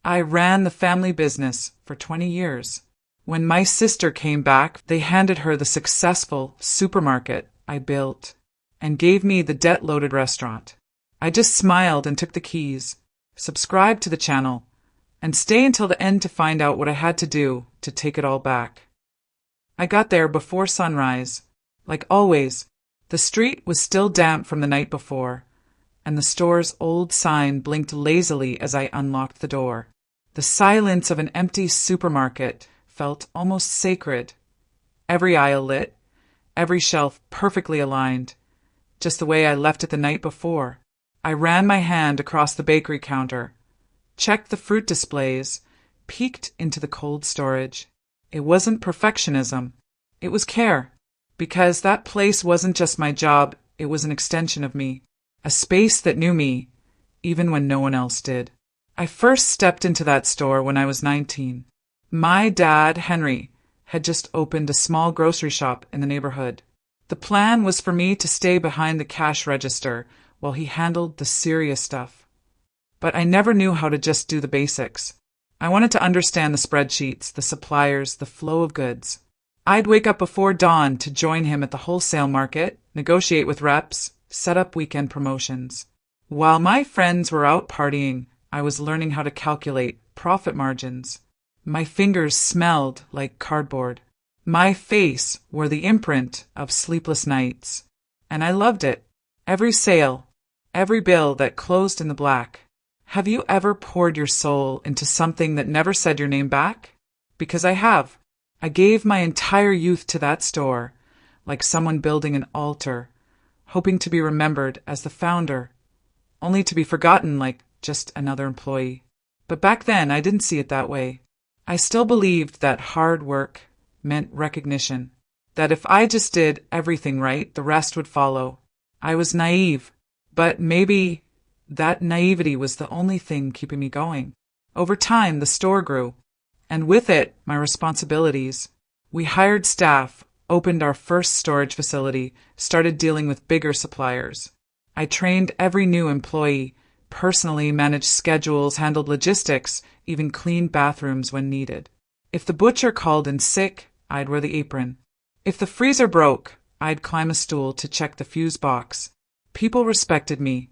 I ran the family business for 20 years. When my sister came back, they handed her the successful supermarket I built and gave me the debt-loaded restaurant. I just smiled and took the keys, subscribed to the channel, and stay until the end to find out what I had to do to take it all back. I got there before sunrise. Like always, the street was still damp from the night before, and the store's old sign blinked lazily as I unlocked the door. The silence of an empty supermarket felt almost sacred. Every aisle lit, every shelf perfectly aligned, just the way I left it the night before. I ran my hand across the bakery counter, checked the fruit displays, peeked into the cold storage. It wasn't perfectionism. It was care. Because that place wasn't just my job, it was an extension of me. A space that knew me, even when no one else did. I first stepped into that store when I was 19. My dad, Henry, had just opened a small grocery shop in the neighborhood. The plan was for me to stay behind the cash register while he handled the serious stuff. But I never knew how to just do the basics. I wanted to understand the spreadsheets, the suppliers, the flow of goods. I'd wake up before dawn to join him at the wholesale market, negotiate with reps, set up weekend promotions. While my friends were out partying, I was learning how to calculate profit margins. My fingers smelled like cardboard. My face wore the imprint of sleepless nights. And I loved it. Every sale, every bill that closed in the black. Have you ever poured your soul into something that never said your name back? Because I have. I gave my entire youth to that store, like someone building an altar, hoping to be remembered as the founder, only to be forgotten like just another employee. But back then, I didn't see it that way. I still believed that hard work meant recognition, that if I just did everything right, the rest would follow. I was naive, but maybe that naivety was the only thing keeping me going. Over time, the store grew, and with it, my responsibilities. We hired staff, opened our first storage facility, started dealing with bigger suppliers. I trained every new employee, personally managed schedules, handled logistics, even cleaned bathrooms when needed. If the butcher called in sick, I'd wear the apron. If the freezer broke, I'd climb a stool to check the fuse box. People respected me,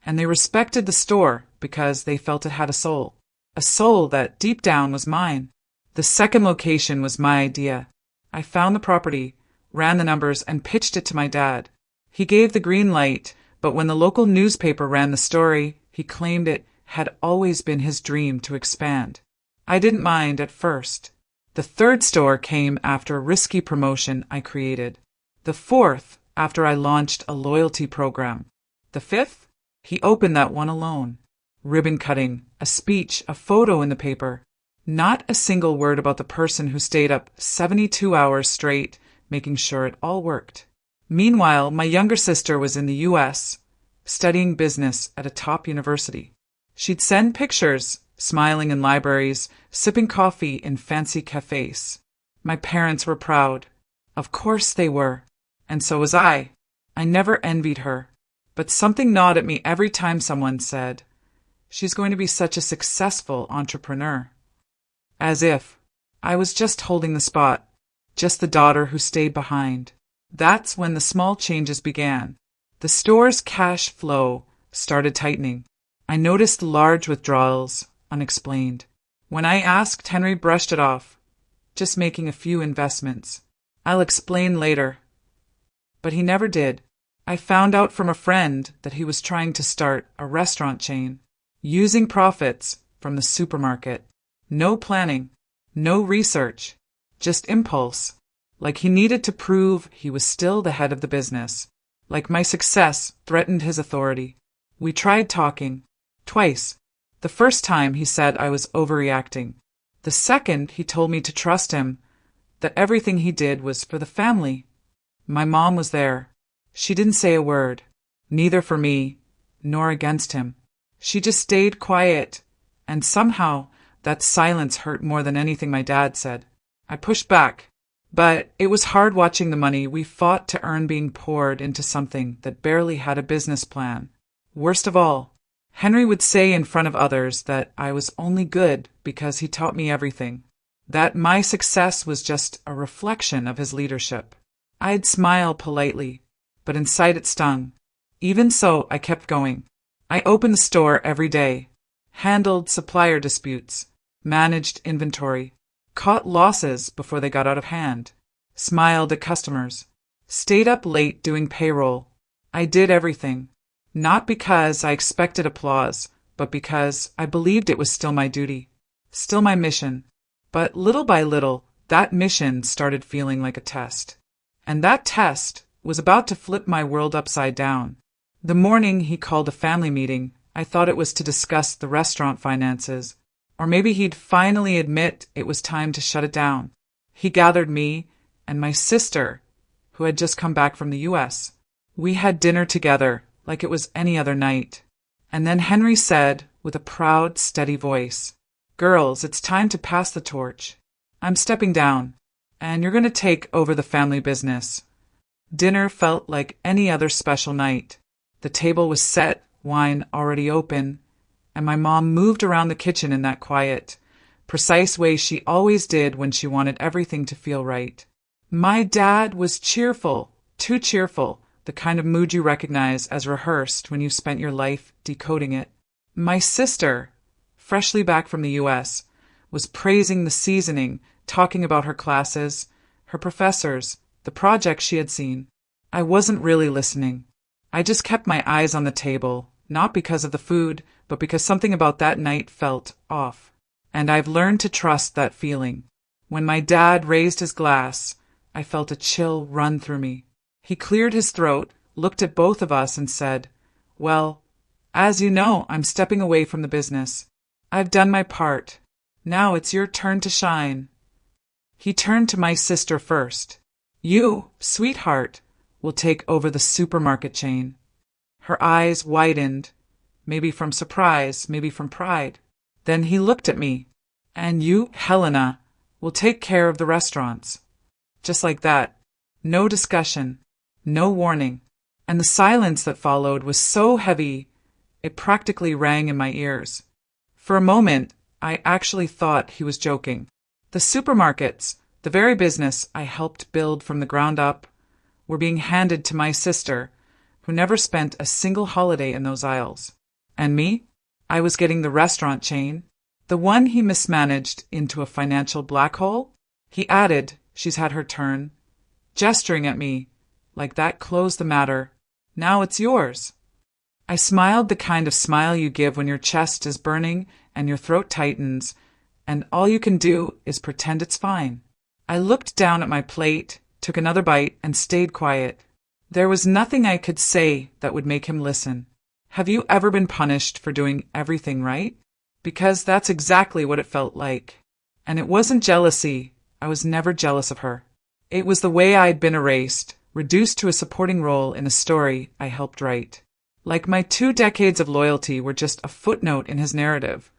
and they respected the store because they felt it had a soul. A soul that deep down was mine. The second location was my idea. I found the property, ran the numbers, and pitched it to my dad. He gave the green light, but when the local newspaper ran the story, he claimed it had always been his dream to expand. I didn't mind at first. The third store came after a risky promotion I created. The fourth, after I launched a loyalty program. The fifth, he opened that one alone. Ribbon cutting, a speech, a photo in the paper. Not a single word about the person who stayed up 72 hours straight, making sure it all worked. Meanwhile, my younger sister was in the U.S., studying business at a top university. She'd send pictures, smiling in libraries, sipping coffee in fancy cafes. My parents were proud. Of course they were. And so was I. I never envied her. But something gnawed at me every time someone said, "She's going to be such a successful entrepreneur." As if I was just holding the spot, just the daughter who stayed behind. That's when the small changes began. The store's cash flow started tightening. I noticed large withdrawals, unexplained. When I asked, Henry brushed it off, just making a few investments. I'll explain later. But he never did. I found out from a friend that he was trying to start a restaurant chain, using profits from the supermarket. No planning, no research, just impulse. Like he needed to prove he was still the head of the business. Like my success threatened his authority. We tried talking. Twice. The first time he said I was overreacting. The second he told me to trust him, that everything he did was for the family. My mom was there. She didn't say a word, neither for me, nor against him. She just stayed quiet, and somehow that silence hurt more than anything my dad said. I pushed back, but it was hard watching the money we fought to earn being poured into something that barely had a business plan. Worst of all, Henry would say in front of others that I was only good because he taught me everything, that my success was just a reflection of his leadership. I'd smile politely, but inside it stung. Even so, I kept going. I opened the store every day, handled supplier disputes, managed inventory, caught losses before they got out of hand, smiled at customers, stayed up late doing payroll. I did everything, not because I expected applause, but because I believed it was still my duty, still my mission. But little by little, that mission started feeling like a test. And that test was about to flip my world upside down. The morning he called a family meeting, I thought it was to discuss the restaurant finances, or maybe he'd finally admit it was time to shut it down. He gathered me and my sister, who had just come back from the US. We had dinner together like it was any other night. And then Henry said, with a proud, steady voice, "Girls, it's time to pass the torch. I'm stepping down, and you're going to take over the family business." Dinner felt like any other special night. The table was set, wine already open, and my mom moved around the kitchen in that quiet, precise way she always did when she wanted everything to feel right. My dad was cheerful, too cheerful, the kind of mood you recognize as rehearsed when you've spent your life decoding it. My sister, freshly back from the US, was praising the seasoning, talking about her classes, her professors, the projects she had seen. I wasn't really listening. I just kept my eyes on the table, not because of the food, but because something about that night felt off. And I've learned to trust that feeling. When my dad raised his glass, I felt a chill run through me. He cleared his throat, looked at both of us and said, "Well, as you know, I'm stepping away from the business. I've done my part. Now it's your turn to shine." He turned to my sister first. "You, sweetheart, will take over the supermarket chain." Her eyes widened, maybe from surprise, maybe from pride. Then he looked at me. "And you, Helena, will take care of the restaurants." Just like that. No discussion. No warning. And the silence that followed was so heavy, it practically rang in my ears. For a moment, I actually thought he was joking. The supermarkets, the very business I helped build from the ground up, were being handed to my sister, who never spent a single holiday in those aisles. And me? I was getting the restaurant chain, the one he mismanaged into a financial black hole. He added, "She's had her turn," gesturing at me, like that closed the matter. "Now it's yours." I smiled the kind of smile you give when your chest is burning and your throat tightens, and all you can do is pretend it's fine. I looked down at my plate, took another bite, and stayed quiet. There was nothing I could say that would make him listen. Have you ever been punished for doing everything right? Because that's exactly what it felt like. And it wasn't jealousy. I was never jealous of her. It was the way I'd been erased, reduced to a supporting role in a story I helped write. Like my 2 decades of loyalty were just a footnote in his narrative,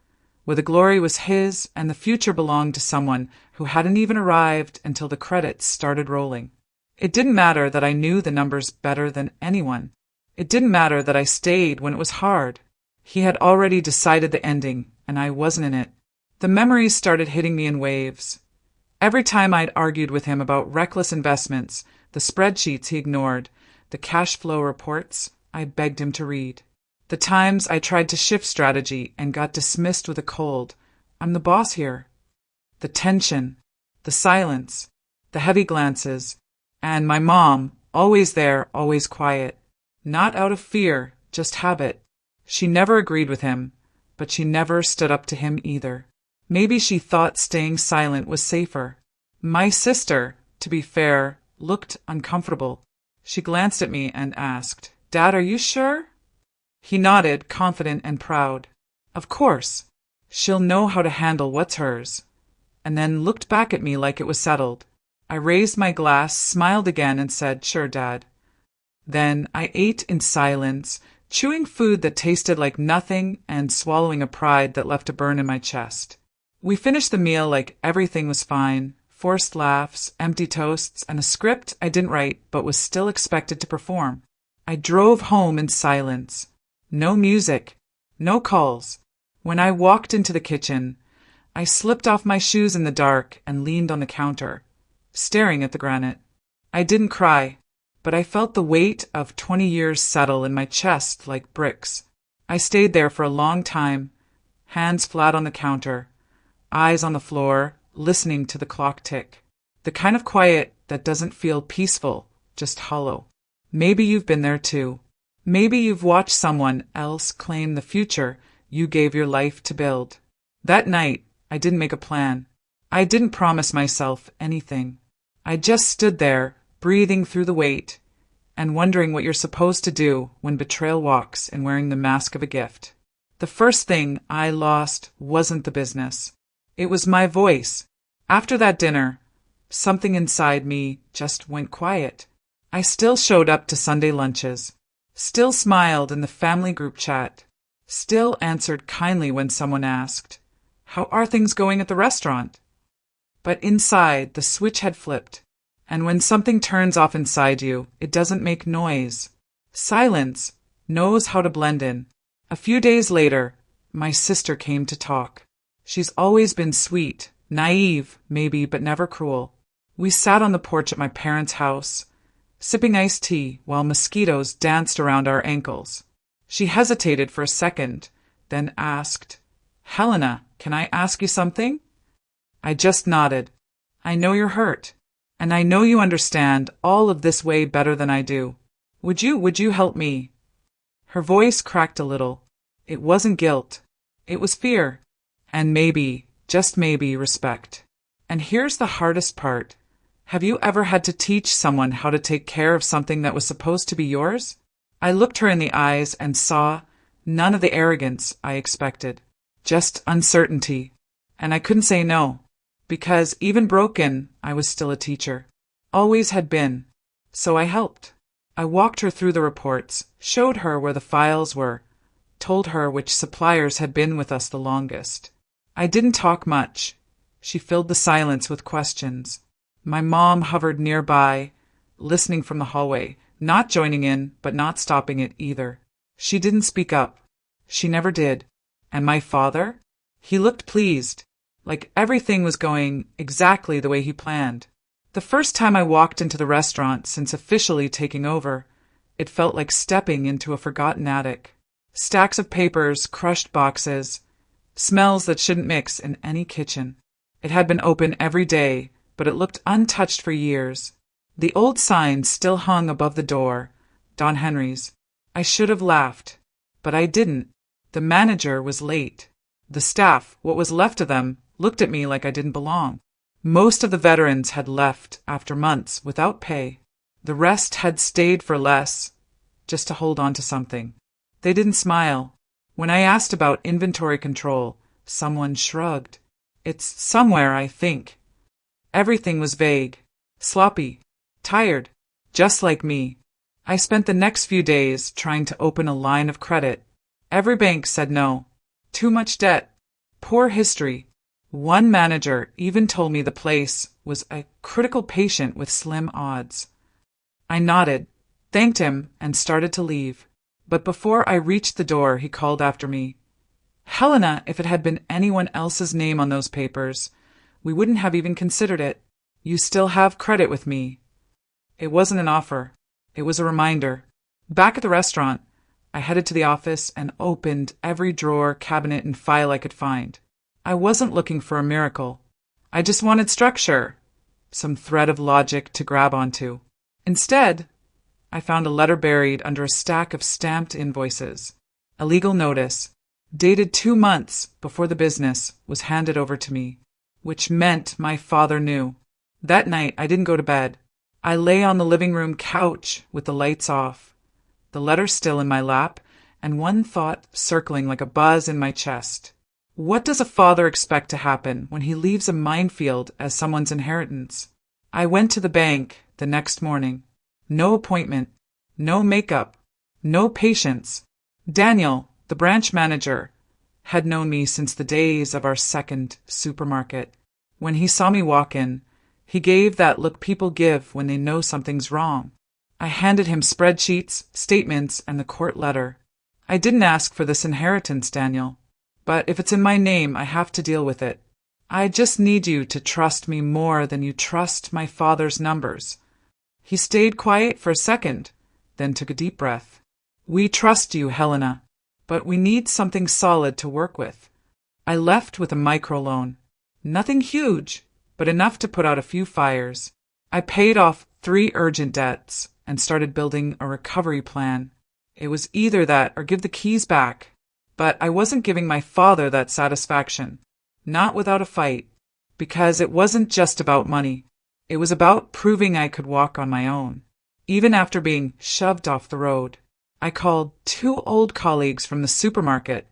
where the glory was his and the future belonged to someone who hadn't even arrived until the credits started rolling. It didn't matter that I knew the numbers better than anyone. It didn't matter that I stayed when it was hard. He had already decided the ending, and I wasn't in it. The memories started hitting me in waves. Every time I'd argued with him about reckless investments, the spreadsheets he ignored, the cash flow reports I begged him to read. The times I tried to shift strategy and got dismissed with a cold, "I'm the boss here." The tension, the silence, the heavy glances, and my mom, always there, always quiet. Not out of fear, just habit. She never agreed with him, but she never stood up to him either. Maybe she thought staying silent was safer. My sister, to be fair, looked uncomfortable. She glanced at me and asked, "Dad, are you sure?" He nodded, confident and proud. "Of course. She'll know how to handle what's hers." And then looked back at me like it was settled. I raised my glass, smiled again, and said, "Sure, Dad." Then I ate in silence, chewing food that tasted like nothing and swallowing a pride that left a burn in my chest. We finished the meal like everything was fine. Forced laughs, empty toasts, and a script I didn't write but was still expected to perform. I drove home in silence. No music, No calls. When I walked into the kitchen, I slipped off my shoes in the dark and leaned on the counter, staring at the granite. I didn't cry, but I felt the weight of 20 years settle in my chest like bricks. I stayed there for a long time, hands flat on the counter, eyes on the floor, listening to the clock tick. The kind of quiet that doesn't feel peaceful, just hollow. Maybe you've been there too. Maybe you've watched someone else claim the future you gave your life to build. That night, I didn't make a plan. I didn't promise myself anything. I just stood there, breathing through the weight, and wondering what you're supposed to do when betrayal walks in wearing the mask of a gift. The first thing I lost wasn't the business. It was my voice. After that dinner, something inside me just went quiet. I still showed up to Sunday lunches, still smiled in the family group chat, still answered kindly when someone asked, "How are things going at the restaurant?" But inside, the switch had flipped. And when something turns off inside you, it doesn't make noise. Silence knows how to blend in. A few days later, my sister came to talk. She's always been sweet, naive, maybe, but never cruel. We sat on the porch at my parents' house, sipping iced tea while mosquitoes danced around our ankles. She hesitated for a second, then asked, "Helena, can I ask you something?" I just nodded. "I know you're hurt, and I know you understand all of this way better than I do. Would you help me?" Her voice cracked a little. It wasn't guilt. It was fear. And maybe, just maybe, respect. And here's the hardest part. Have you ever had to teach someone how to take care of something that was supposed to be yours? I looked her in the eyes and saw none of the arrogance I expected, just uncertainty. And I couldn't say no, because even broken, I was still a teacher. Always had been. So I helped. I walked her through the reports, showed her where the files were, told her which suppliers had been with us the longest. I didn't talk much. She filled the silence with questions. My mom hovered nearby, listening from the hallway, not joining in, but not stopping it either. She didn't speak up. She never did. And my father? He looked pleased, like everything was going exactly the way he planned. The first time I walked into the restaurant since officially taking over, it felt like stepping into a forgotten attic. Stacks of papers, crushed boxes, smells that shouldn't mix in any kitchen. It had been open every day, but it looked untouched for years. The old sign still hung above the door, Don Henry's. I should have laughed, but I didn't. The manager was late. The staff, what was left of them, looked at me like I didn't belong. Most of the veterans had left after months without pay. The rest had stayed for less, just to hold on to something. They didn't smile. When I asked about inventory control, someone shrugged. "It's somewhere, I think." Everything was vague, sloppy, tired, just like me. I spent the next few days trying to open a line of credit. Every bank said no. Too much debt. Poor history. One manager even told me the place was a critical patient with slim odds. I nodded, thanked him, and started to leave. But before I reached the door, he called after me. "Helena, if it had been anyone else's name on those papers, we wouldn't have even considered it. You still have credit with me." It wasn't an offer. It was a reminder. Back at the restaurant, I headed to the office and opened every drawer, cabinet, and file I could find. I wasn't looking for a miracle. I just wanted structure, some thread of logic to grab onto. Instead, I found a letter buried under a stack of stamped invoices. A legal notice, dated 2 months before the business was handed over to me, which meant my father knew. That night, I didn't go to bed. I lay on the living room couch with the lights off, the letter still in my lap, and one thought circling like a buzz in my chest. What does a father expect to happen when he leaves a minefield as someone's inheritance? I went to the bank the next morning. No appointment, no makeup, no patience. Daniel, the branch manager, had known me since the days of our second supermarket. When he saw me walk in, he gave that look people give when they know something's wrong. I handed him spreadsheets, statements, and the court letter. I didn't ask for this inheritance, Daniel. But if it's in my name, I have to deal with it. I just need you to trust me more than you trust my father's numbers." He stayed quiet for a second, then took a deep breath. "We trust you, Helena, but we need something solid to work with." I left with a microloan. Nothing huge, but enough to put out a few fires. I paid off 3 urgent debts and started building a recovery plan. It was either that or give the keys back. But I wasn't giving my father that satisfaction. Not without a fight. Because it wasn't just about money. It was about proving I could walk on my own. Even after being shoved off the road. I called 2 old colleagues from the supermarket,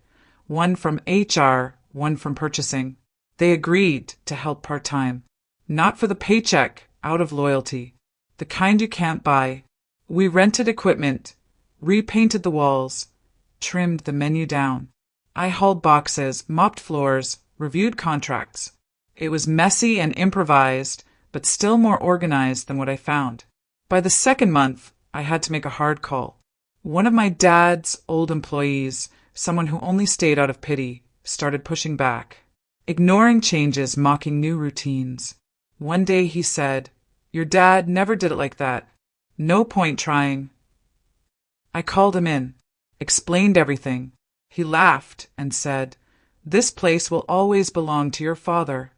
one from HR, one from purchasing. They agreed to help part-time. Not for the paycheck, out of loyalty. The kind you can't buy. We rented equipment, repainted the walls, trimmed the menu down. I hauled boxes, mopped floors, reviewed contracts. It was messy and improvised, but still more organized than what I found. By the second month, I had to make a hard call. One of my dad's old employees, someone who only stayed out of pity, started pushing back, ignoring changes, mocking new routines. One day he said, "Your dad never did it like that. No point trying." I called him in, explained everything. He laughed and said, "This place will always belong to your father."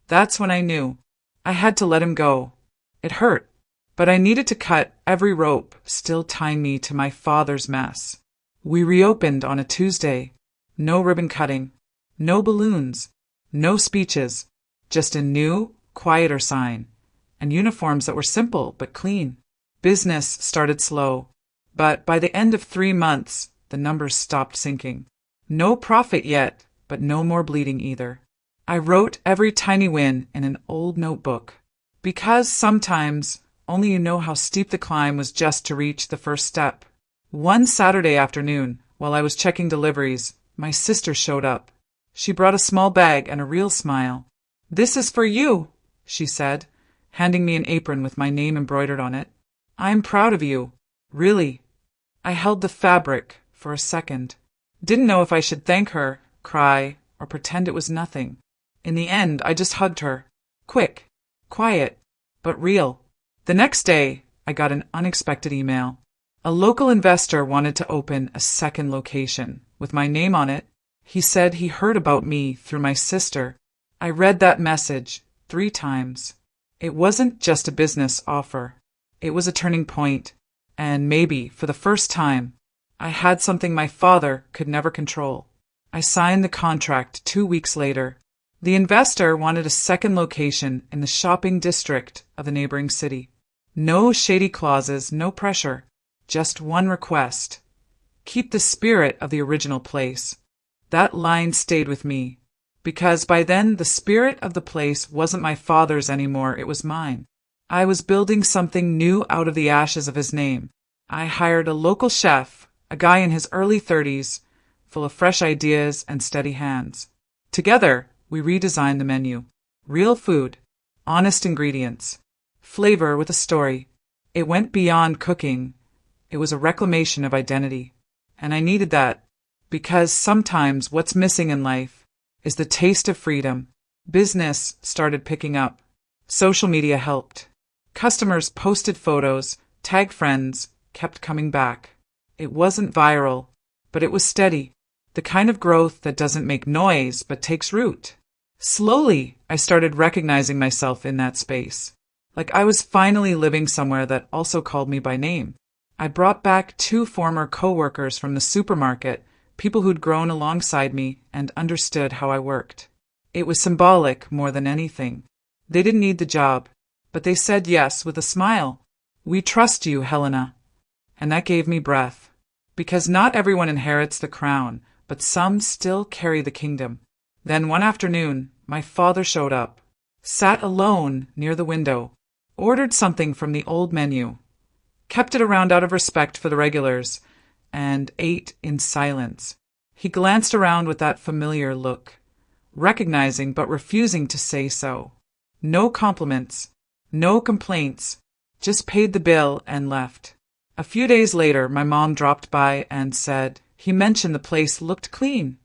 That's when I knew. I had to let him go. It hurt, but I needed to cut every rope still tying me to my father's mess. We reopened on a Tuesday. No ribbon cutting, no balloons, no speeches, just a new, quieter sign, and uniforms that were simple but clean. Business started slow, but by the end of 3 months, the numbers stopped sinking. No profit yet, but no more bleeding either. I wrote every tiny win in an old notebook, because sometimes only you know how steep the climb was just to reach the first step. One Saturday afternoon, while I was checking deliveries, my sister showed up. She brought a small bag and a real smile. "This is for you," she said, handing me an apron with my name embroidered on it. "I'm proud of you. Really." I held the fabric for a second. Didn't know if I should thank her, cry, or pretend it was nothing. In the end, I just hugged her. Quick, quiet, but real. The next day, I got an unexpected email. A local investor wanted to open a second location with my name on it. He said he heard about me through my sister. I read that message 3 times. It wasn't just a business offer. It was a turning point. And maybe, for the first time, I had something my father could never control. I signed the contract 2 weeks later. The investor wanted a second location in the shopping district of the neighboring city. No shady clauses, no pressure. Just one request. Keep the spirit of the original place. That line stayed with me, because by then the spirit of the place wasn't my father's anymore, it was mine. I was building something new out of the ashes of his name. I hired a local chef, a guy in his early 30s, full of fresh ideas and steady hands. Together, we redesigned the menu. Real food, honest ingredients, flavor with a story. It went beyond cooking. It was a reclamation of identity. And I needed that, because sometimes what's missing in life is the taste of freedom. Business started picking up. Social media helped. Customers posted photos, tagged friends, kept coming back. It wasn't viral, but it was steady. The kind of growth that doesn't make noise but takes root. Slowly, I started recognizing myself in that space. Like I was finally living somewhere that also called me by name. I brought back 2 former co-workers from the supermarket, people who'd grown alongside me and understood how I worked. It was symbolic more than anything. They didn't need the job, but they said yes with a smile. "We trust you, Helena." And that gave me breath. Because not everyone inherits the crown, but some still carry the kingdom. Then one afternoon, my father showed up, sat alone near the window, ordered something from the old menu, kept it around out of respect for the regulars, and ate in silence. He glanced around with that familiar look, recognizing but refusing to say so. No compliments, no complaints, just paid the bill and left. A few days later, my mom dropped by and said, He mentioned the place looked clean.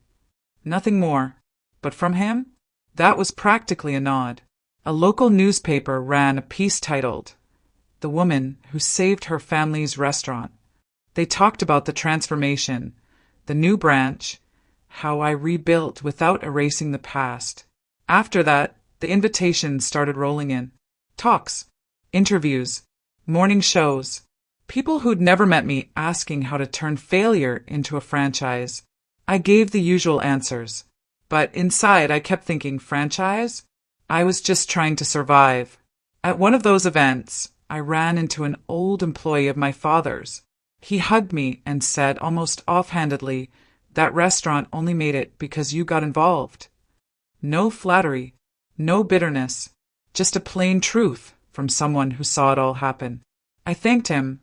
Nothing more. But from him, that was practically a nod. A local newspaper ran a piece titled, "The Woman Who Saved Her Family's Restaurant." They talked about the transformation, the new branch, how I rebuilt without erasing the past. After that, the invitations started rolling in. Talks, interviews, morning shows. People who'd never met me asking how to turn failure into a franchise. I gave the usual answers. But inside I kept thinking, franchise? I was just trying to survive. At one of those events, I ran into an old employee of my father's. He hugged me and said almost offhandedly, "That restaurant only made it because you got involved." No flattery, no bitterness, just a plain truth from someone who saw it all happen. I thanked him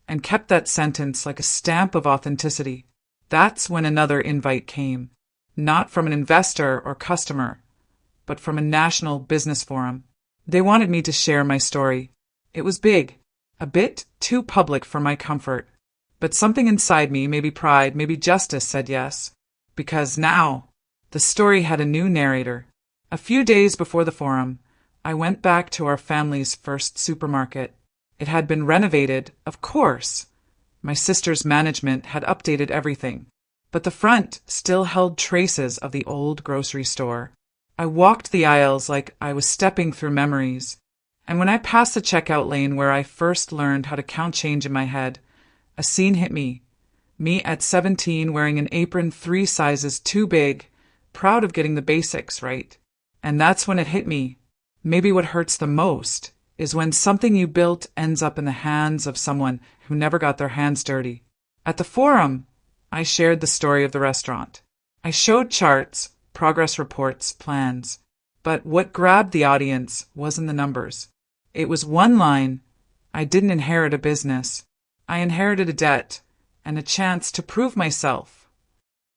and kept that sentence like a stamp of authenticity. That's when another invite came, not from an investor or customer, but from a national business forum. They wanted me to share my story. It was big, a bit too public for my comfort. But something inside me, maybe pride, maybe justice, said yes. Because now, the story had a new narrator. A few days before the forum, I went back to our family's first supermarket. It had been renovated, of course. My sister's management had updated everything. But the front still held traces of the old grocery store. I walked the aisles like I was stepping through memories. And when I passed the checkout lane where I first learned how to count change in my head, a scene hit me. Me at 17 wearing an apron 3 sizes too big, proud of getting the basics right. And that's when it hit me. Maybe what hurts the most is when something you built ends up in the hands of someone who never got their hands dirty. At the forum, I shared the story of the restaurant. I showed charts, progress reports, plans. But what grabbed the audience wasn't the numbers. It was one line. I didn't inherit a business. I inherited a debt and a chance to prove myself.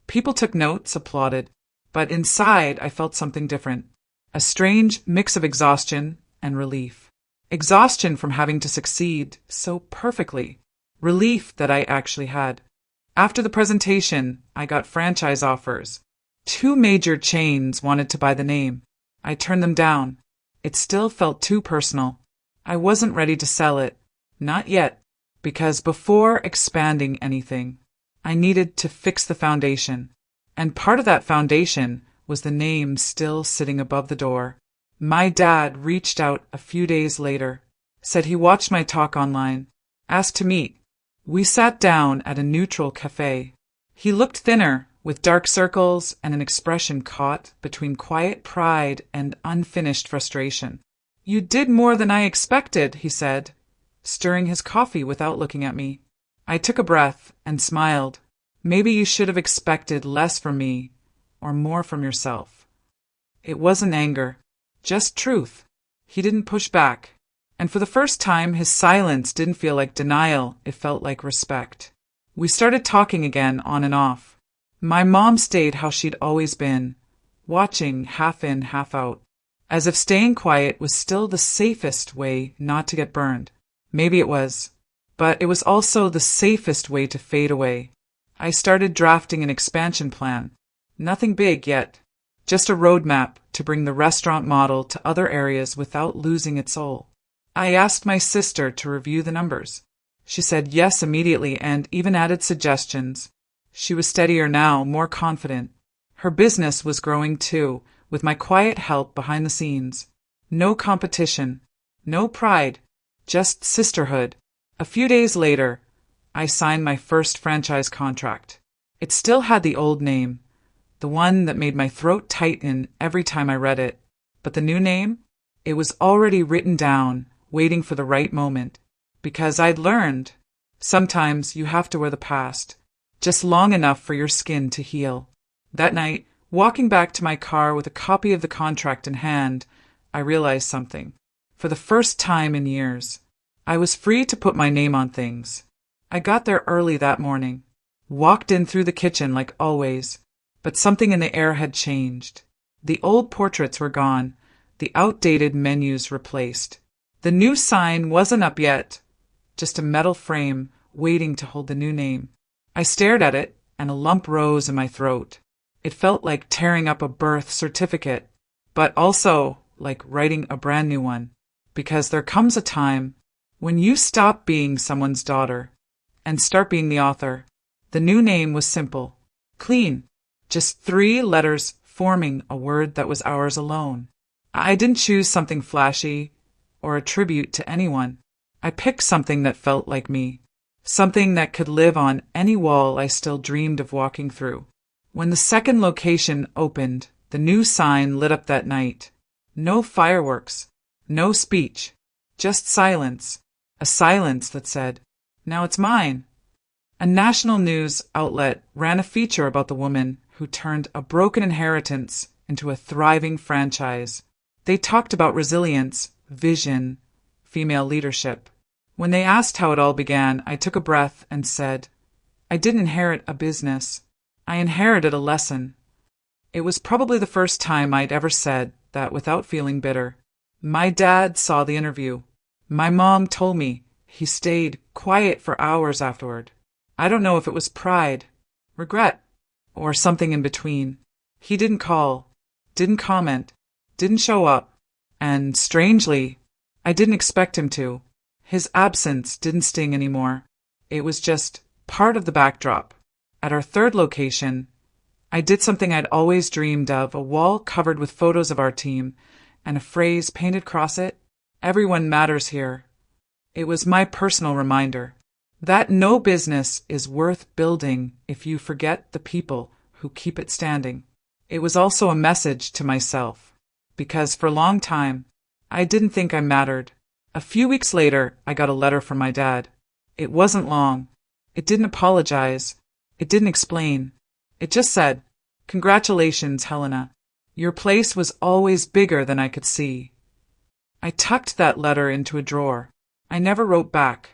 People took notes, applauded, but inside I felt something different. A strange mix of exhaustion and relief. Exhaustion from having to succeed so perfectly. Relief that I actually had. After the presentation, I got franchise offers. 2 major chains wanted to buy the name. I turned them down. It still felt too personal. I wasn't ready to sell it. Not yet. Because before expanding anything, I needed to fix the foundation. And part of that foundation was the name still sitting above the door. My dad reached out a few days later, said he watched my talk online, asked to meet. We sat down at a neutral cafe. He looked thinner, with dark circles and an expression caught between quiet pride and unfinished frustration. "You did more than I expected," he said, stirring his coffee without looking at me. I took a breath and smiled. "Maybe you should have expected less from me, or more from yourself." It wasn't anger, just truth. He didn't push back. And for the first time, his silence didn't feel like denial, it felt like respect. We started talking again, on and off. My mom stayed how she'd always been, watching half in, half out, as if staying quiet was still the safest way not to get burned. Maybe it was, but it was also the safest way to fade away. I started drafting an expansion plan. Nothing big yet, just a roadmap to bring the restaurant model to other areas without losing its soul. I asked my sister to review the numbers. She said yes immediately and even added suggestions. She was steadier now, more confident. Her business was growing too, with my quiet help behind the scenes. No competition, no pride, just sisterhood. A few days later, I signed my first franchise contract. It still had the old name, the one that made my throat tighten every time I read it. But the new name? It was already written down, waiting for the right moment. Because I'd learned, sometimes you have to wear the past, just long enough for your skin to heal. That night, walking back to my car with a copy of the contract in hand, I realized something. For the first time in years, I was free to put my name on things. I got there early that morning, walked in through the kitchen like always, but something in the air had changed. The old portraits were gone, the outdated menus replaced. The new sign wasn't up yet, just a metal frame waiting to hold the new name. I stared at it, and a lump rose in my throat. It felt like tearing up a birth certificate, but also like writing a brand new one. Because there comes a time when you stop being someone's daughter and start being the author. The new name was simple, clean, just 3 letters forming a word that was ours alone. I didn't choose something flashy or a tribute to anyone. I picked something that felt like me, something that could live on any wall I still dreamed of walking through. When the second location opened, the new sign lit up that night. No fireworks, no speech, just silence. A silence that said, "Now it's mine." A national news outlet ran a feature about the woman who turned a broken inheritance into a thriving franchise. They talked about resilience, vision, female leadership. When they asked how it all began, I took a breath and said, I didn't inherit a business. I inherited a lesson. It was probably the first time I'd ever said that without feeling bitter. My dad saw the interview. My mom told me he stayed quiet for hours afterward. I don't know if it was pride, regret, or something in between. He didn't call, didn't comment, didn't show up, and strangely, I didn't expect him to. His absence didn't sting anymore. It was just part of the backdrop. At our third location, I did something I'd always dreamed of, a wall covered with photos of our team, and a phrase painted across it, "Everyone matters here." It was my personal reminder that no business is worth building if you forget the people who keep it standing. It was also a message to myself, because for a long time, I didn't think I mattered. A few weeks later, I got a letter from my dad. It wasn't long. It didn't apologize. It didn't explain. It just said, "Congratulations, Helena. Your place was always bigger than I could see." I tucked that letter into a drawer. I never wrote back,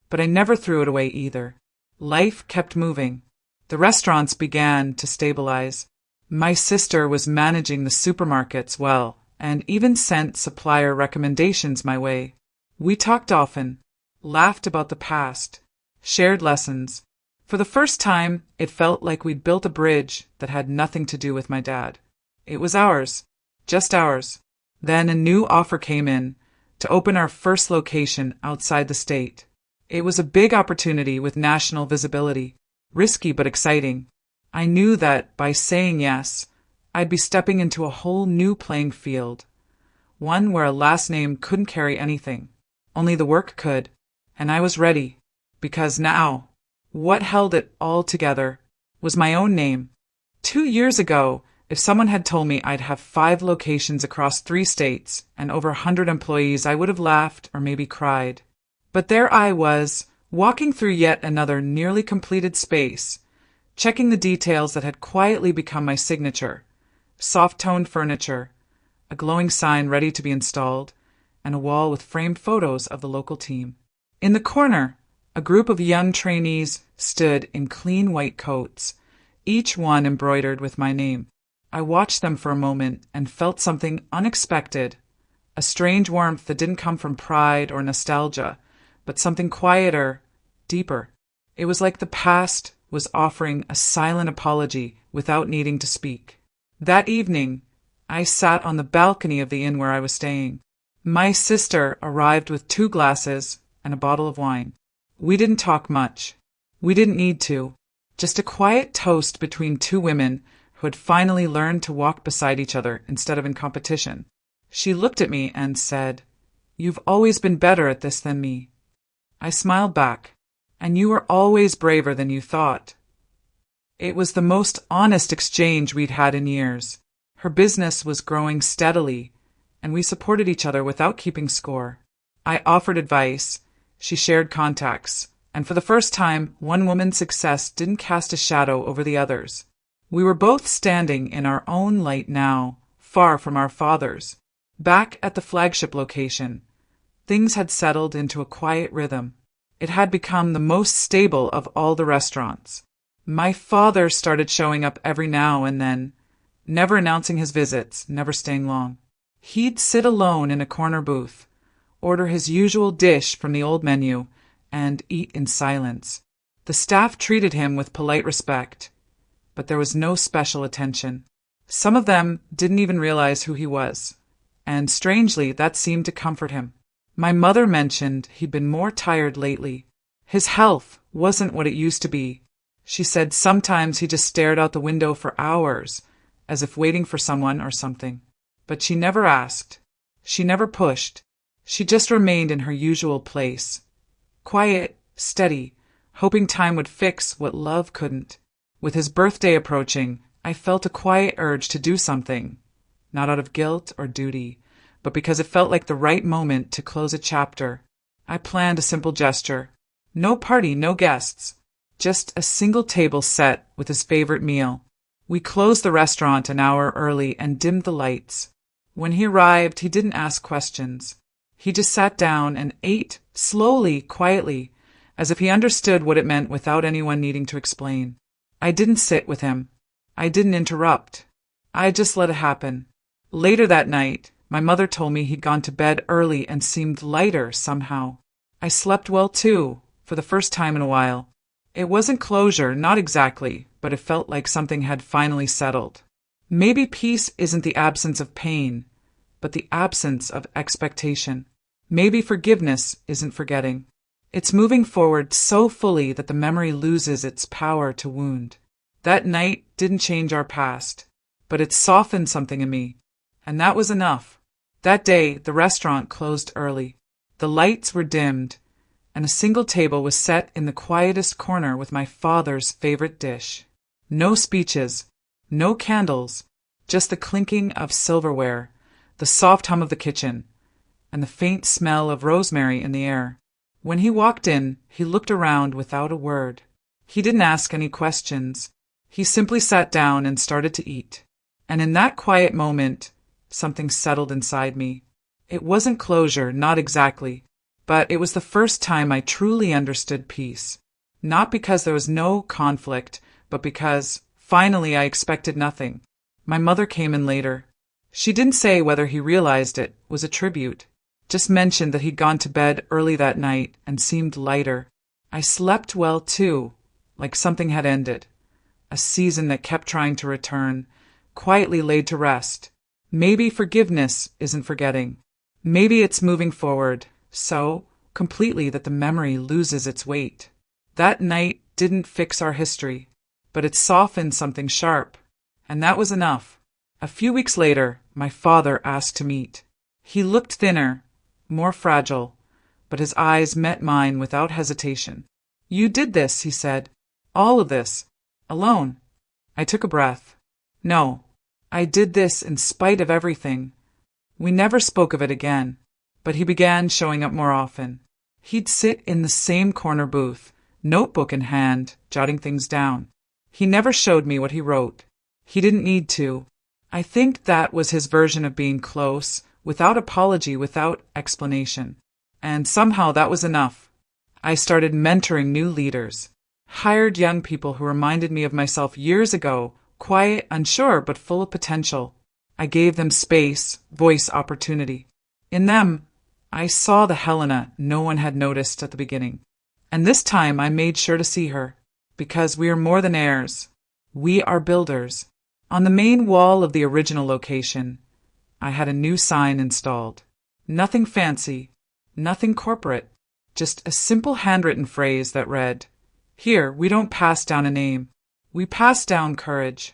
but I never threw it away either. Life kept moving. The restaurants began to stabilize. My sister was managing the supermarkets well, and even sent supplier recommendations my way. We talked often, laughed about the past, shared lessons. For the first time, it felt like we'd built a bridge that had nothing to do with my dad. It was ours, just ours. Then a new offer came in to open our first location outside the state. It was a big opportunity with national visibility, risky but exciting. I knew that by saying yes, I'd be stepping into a whole new playing field, one where a last name couldn't carry anything. Only the work could, and I was ready, because now, what held it all together was my own name. 2 years ago, if someone had told me I'd have 5 locations across 3 states and over 100 employees, I would have laughed or maybe cried. But there I was, walking through yet another nearly completed space, checking the details that had quietly become my signature. Soft-toned furniture, a glowing sign ready to be installed, and a wall with framed photos of the local team. In the corner, a group of young trainees stood in clean white coats, each one embroidered with my name. I watched them for a moment and felt something unexpected, a strange warmth that didn't come from pride or nostalgia, but something quieter, deeper. It was like the past was offering a silent apology without needing to speak. That evening, I sat on the balcony of the inn where I was staying. My sister arrived with 2 glasses and a bottle of wine. We didn't talk much. We didn't need to. Just a quiet toast between 2 women who had finally learned to walk beside each other instead of in competition. She looked at me and said, "You've always been better at this than me." I smiled back, "And you were always braver than you thought." It was the most honest exchange we'd had in years. Her business was growing steadily, and we supported each other without keeping score. I offered advice. She shared contacts, and for the first time, one woman's success didn't cast a shadow over the others. We were both standing in our own light now, far from our fathers. Back at the flagship location, things had settled into a quiet rhythm. It had become the most stable of all the restaurants. My father started showing up every now and then, never announcing his visits, never staying long. He'd sit alone in a corner booth, order his usual dish from the old menu, and eat in silence. The staff treated him with polite respect. but there was no special attention. Some of them didn't even realize who he was, and strangely, that seemed to comfort him. My mother mentioned he'd been more tired lately. His health wasn't what it used to be. She said sometimes he just stared out the window for hours, as if waiting for someone or something. But she never asked. She never pushed. She just remained in her usual place. Quiet, steady, hoping time would fix what love couldn't. With his birthday approaching, I felt a quiet urge to do something, not out of guilt or duty, but because it felt like the right moment to close a chapter. I planned a simple gesture. No party, no guests. Just a single table set with his favorite meal. We closed the restaurant an hour early and dimmed the lights. When he arrived, he didn't ask questions. He just sat down and ate, slowly, quietly, as if he understood what it meant without anyone needing to explain. I didn't sit with him. I didn't interrupt. I just let it happen. Later that night, my mother told me he'd gone to bed early and seemed lighter somehow. I slept well too, for the first time in a while. It wasn't closure, not exactly, but it felt like something had finally settled. Maybe peace isn't the absence of pain, but the absence of expectation. Maybe forgiveness isn't forgetting. It's moving forward so fully that the memory loses its power to wound. That night didn't change our past, but it softened something in me, and that was enough. That day, the restaurant closed early. The lights were dimmed, and a single table was set in the quietest corner with my father's favorite dish. No speeches, no candles, just the clinking of silverware, the soft hum of the kitchen, and the faint smell of rosemary in the air. When he walked in, he looked around without a word. He didn't ask any questions. He simply sat down and started to eat. And in that quiet moment, something settled inside me. It wasn't closure, not exactly, but it was the first time I truly understood peace. Not because there was no conflict, but because, finally, I expected nothing. My mother came in later. She didn't say whether he realized it was a tribute, just mentioned that he'd gone to bed early that night and seemed lighter. I slept well, too, like something had ended. A season that kept trying to return, quietly laid to rest. Maybe forgiveness isn't forgetting. Maybe it's moving forward, so completely that the memory loses its weight. That night didn't fix our history, but it softened something sharp, and that was enough. A few weeks later, my father asked to meet. He looked thinner, more fragile, but his eyes met mine without hesitation. "You did this," he said. "All of this. Alone." I took a breath. "No, I did this in spite of everything." We never spoke of it again, but he began showing up more often. He'd sit in the same corner booth, notebook in hand, jotting things down. He never showed me what he wrote. He didn't need to. I think that was his version of being close, without apology, without explanation. And somehow that was enough. I started mentoring new leaders. Hired young people who reminded me of myself years ago, quiet, unsure, but full of potential. I gave them space, voice, opportunity. In them, I saw the Helena no one had noticed at the beginning. And this time I made sure to see her, because we are more than heirs. We are builders. On the main wall of the original location, I had a new sign installed. Nothing fancy, nothing corporate, just a simple handwritten phrase that read, "Here, we don't pass down a name. We pass down courage."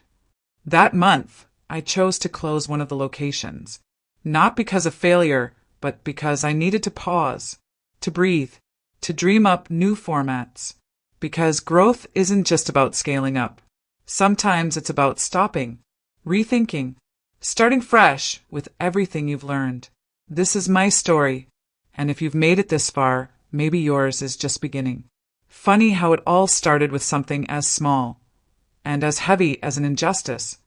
That month, I chose to close one of the locations, not because of failure, but because I needed to pause, to breathe, to dream up new formats. Because growth isn't just about scaling up. Sometimes it's about stopping, rethinking, starting fresh with everything you've learned. This is my story, and if you've made it this far, maybe yours is just beginning. Funny how it all started with something as small and as heavy as an injustice.